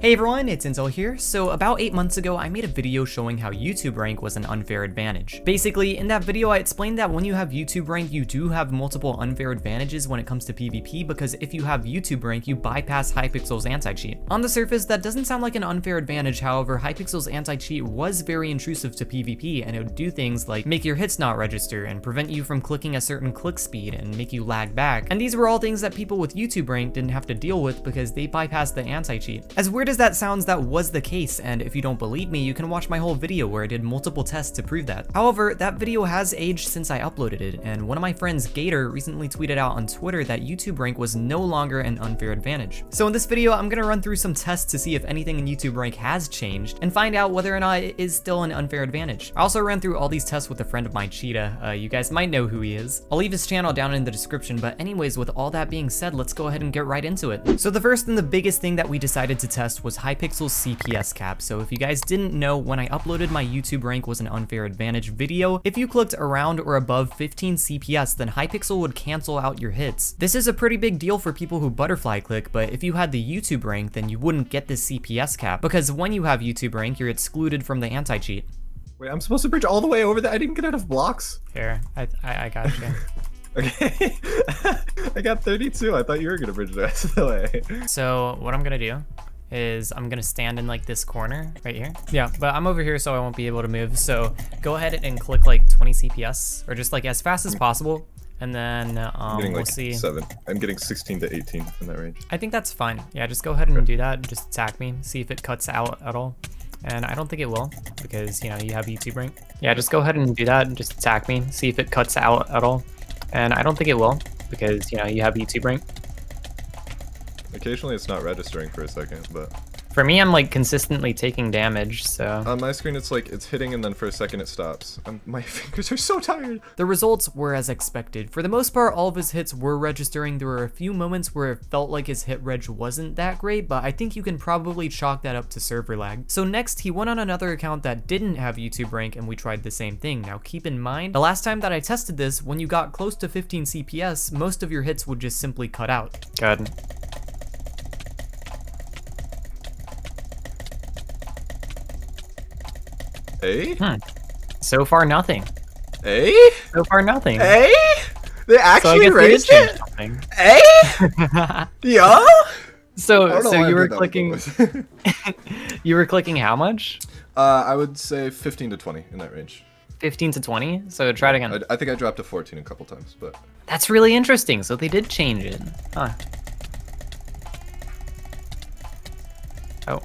Hey everyone, it's Intel here. So about 8 months ago, I made a video showing how YouTube rank was an unfair advantage. Basically, in that video, I explained that when you have YouTube rank, you do have multiple unfair advantages when it comes to PvP, because if you have YouTube rank, you bypass Hypixel's anti-cheat. On the surface, that doesn't sound like an unfair advantage. However, Hypixel's anti-cheat was very intrusive to PvP, and it would do things like make your hits not register and prevent you from clicking a certain click speed and make you lag back. And these were all things that people with YouTube rank didn't have to deal with because they bypassed the anti-cheat. As weird as that sounds, that was the case, and if you don't believe me, you can watch my whole video where I did multiple tests to prove that. However, that video has aged since I uploaded it, and one of my friends, Gator, recently tweeted out on Twitter that YouTube rank was no longer an unfair advantage. So in this video, I'm gonna run through some tests to see if anything in YouTube rank has changed and find out whether or not it is still an unfair advantage. I also ran through all these tests with a friend of mine, Cheetahh. You guys might know who he is. I'll leave his channel down in the description, but anyways, with all that being said, let's go ahead and get right into it. So the first and the biggest thing that we decided to test was Hypixel's CPS cap. So if you guys didn't know, when I uploaded my YouTube rank was an unfair advantage video, if you clicked around or above 15 CPS, then Hypixel would cancel out your hits. This is a pretty big deal for people who butterfly click, but if you had the YouTube rank, then you wouldn't get this CPS cap, because when you have YouTube rank, you're excluded from the anti-cheat. Wait, I'm supposed to bridge all the way over there? I didn't get enough blocks. Here, I got you. Okay, I got 32. I thought you were gonna bridge the rest of the way. So what I'm gonna do is I'm gonna stand in like this corner right here. Yeah, but I'm over here, so I won't be able to move. So go ahead and click like 20 CPS, or just like as fast as possible. And then we'll like see. 7. I'm getting 16 to 18 in that range. I think that's fine. Yeah, just go ahead and do that. Just attack me, see if it cuts out at all. And I don't think it will, because you know, you have YouTube rank. Yeah, just go ahead and do that and just attack me, see if it cuts out at all. And I don't think it will, because you know, you have YouTube rank. Occasionally it's not registering for a second, but for me, I'm like consistently taking damage, so. On my screen, it's like it's hitting and then for a second it stops. My fingers are so tired. The results were as expected. For the most part, all of his hits were registering. There were a few moments where it felt like his hit reg wasn't that great, but I think you can probably chalk that up to server lag. So next, he went on another account that didn't have YouTube rank, and we tried the same thing. Now keep in mind, the last time that I tested this, when you got close to 15 CPS, most of your hits would just simply cut out. Good. Hey? So far, nothing. Hey? So far, nothing. Hey? They actually raised it? Hey? Yo? So you were clicking. You were clicking how much? I would say 15 to 20 in that range. 15 to 20? So try it again. I think I dropped to 14 a couple times, but. That's really interesting. So they did change it. Huh. Oh.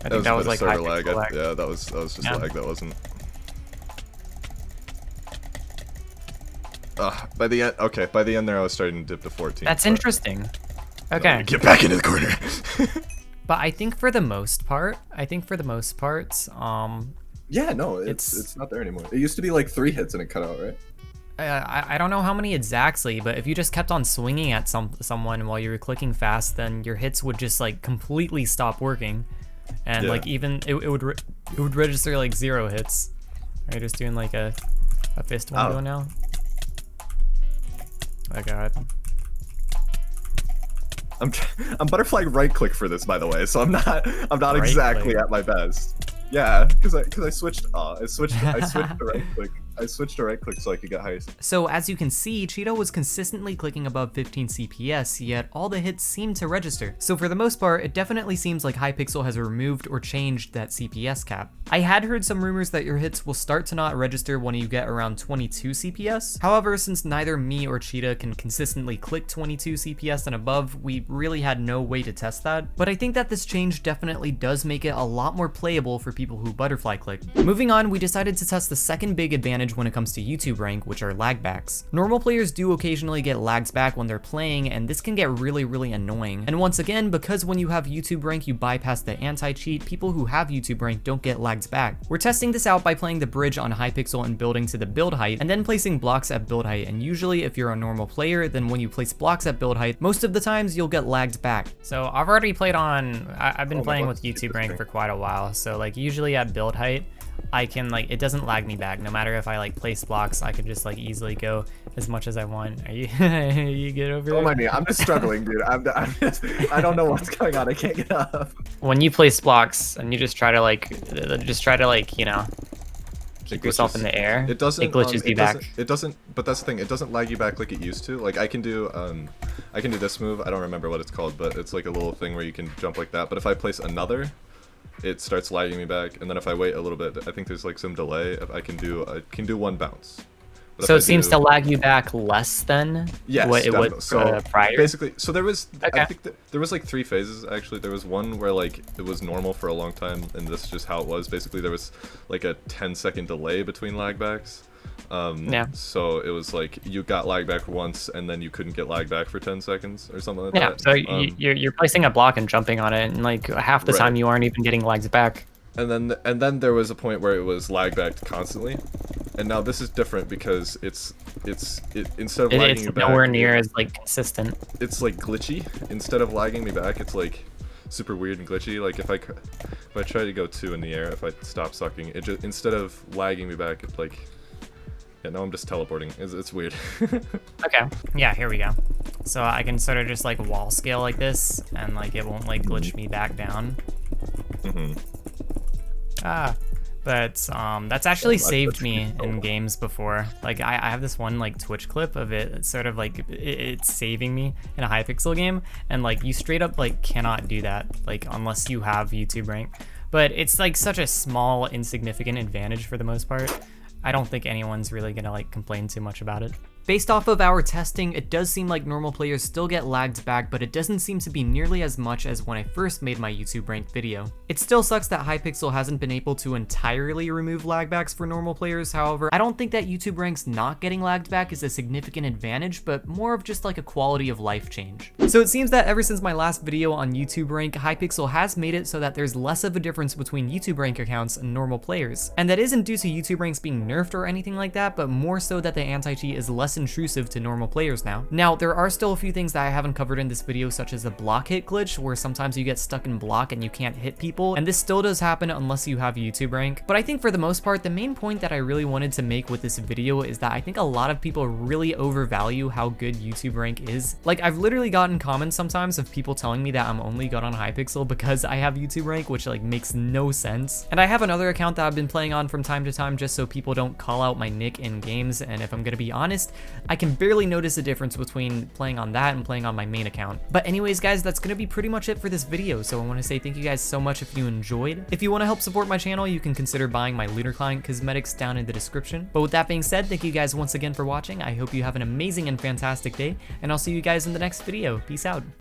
I think that was like server lag. lag. Yeah, that was just lag. That wasn't. By the end, okay. By the end there, I was starting to dip to 14. That's interesting. Okay. Get back into the corner. But I think for the most part, yeah, no, it's not there anymore. It used to be like 3 hits and it cut out, right? I don't know how many exactly, but if you just kept on swinging at someone while you were clicking fast, then your hits would just like completely stop working. And yeah. like even it would register like 0 hits. Are you just doing like a fist one going now? Oh god. I'm butterfly right click for this, by the way, so I'm not right exactly click. At my best. Yeah, because I switched to right click. I switched to right click so I could get highest. So as you can see, Cheetahh was consistently clicking above 15 CPS, yet all the hits seemed to register. So for the most part, it definitely seems like Hypixel has removed or changed that CPS cap. I had heard some rumors that your hits will start to not register when you get around 22 CPS. However, since neither me or Cheetahh can consistently click 22 CPS and above, we really had no way to test that. But I think that this change definitely does make it a lot more playable for people who butterfly click. Moving on, we decided to test the second big advantage when it comes to YouTube rank, which are lagbacks. Normal players do occasionally get lags back when they're playing, and this can get really annoying. And once again, because when you have YouTube rank, you bypass the anti-cheat, people who have YouTube rank don't get lags back. We're testing this out by playing the bridge on Hypixel and building to the build height, and then placing blocks at build height. And usually if you're a normal player, then when you place blocks at build height, most of the times you'll get lagged back. So I've already played on, I've been playing with YouTube rank for quite a while. So like usually at build height, I can like, it doesn't lag me back. No matter if I like place blocks, I can just like easily go as much as I want. Are you, are you good over Oh there? my god, I'm just struggling, dude. I don't know what's going on. I can't get up. When you place blocks and you just try to like, you know, keep yourself in the air, It doesn't. it glitches you back. It doesn't. But that's the thing. It doesn't lag you back like it used to. Like I can do this move. I don't remember what it's called, but it's like a little thing where you can jump like that. But if I place another, it starts lagging me back. And then if I wait a little bit, I think there's like some delay. If I can do one bounce. But So it seems to lag you back less than yes, what it would prior? Basically, so there was, Okay. I think there was like 3 phases actually. There was one where like it was normal for a long time, and this is just how it was. Basically, there was like a 10-second delay between lagbacks. Yeah. So it was like you got lag back once, and then you couldn't get lag back for 10 seconds or something like Yeah, that. so you're placing a block and jumping on it, and like half the Right. time you aren't even getting lags back. And then there was a point where it was lag backed constantly, and now this is different because it's instead of lagging It's you back, nowhere near as like consistent. it's like glitchy. Instead of lagging me back, it's like super weird and glitchy. Like if I try to go 2 in the air, if I stop sucking, it just, instead of lagging me back, it's like, yeah, now I'm just teleporting. It's weird. Okay, yeah, here we go. So I can sort of just like wall scale like this, and like it won't like glitch me back down. But that's actually saved me in games before. Like I have this one like Twitch clip of it. It's sort of like it's saving me in a Hypixel game, and like you straight up like cannot do that like unless you have YouTube rank. But it's like such a small, insignificant advantage for the most part. I don't think anyone's really gonna like complain too much about it. Based off of our testing, it does seem like normal players still get lagged back, but it doesn't seem to be nearly as much as when I first made my YouTube ranked video. It still sucks that Hypixel hasn't been able to entirely remove lagbacks for normal players. However, I don't think that YouTube ranks not getting lagged back is a significant advantage, but more of just like a quality of life change. So it seems that ever since my last video on YouTube rank, Hypixel has made it so that there's less of a difference between YouTube rank accounts and normal players. And that isn't due to YouTube ranks being nerfed or anything like that, but more so that the anti-cheat is less intrusive to normal players now. Now, there are still a few things that I haven't covered in this video, such as the block hit glitch, where sometimes you get stuck in block and you can't hit people, and this still does happen unless you have YouTube rank. But I think for the most part, the main point that I really wanted to make with this video is that I think a lot of people really overvalue how good YouTube rank is. Like, I've literally gotten comments sometimes of people telling me that I'm only good on Hypixel because I have YouTube rank, which like makes no sense. And I have another account that I've been playing on from time to time just so people don't call out my nick in games, and if I'm gonna be honest, I can barely notice a difference between playing on that and playing on my main account. But anyways guys, that's gonna be pretty much it for this video, so I want to say thank you guys so much if you enjoyed. If you want to help support my channel, you can consider buying my Lunar Client cosmetics down in the description. But with that being said, thank you guys once again for watching. I hope you have an amazing and fantastic day, and I'll see you guys in the next video. Peace out.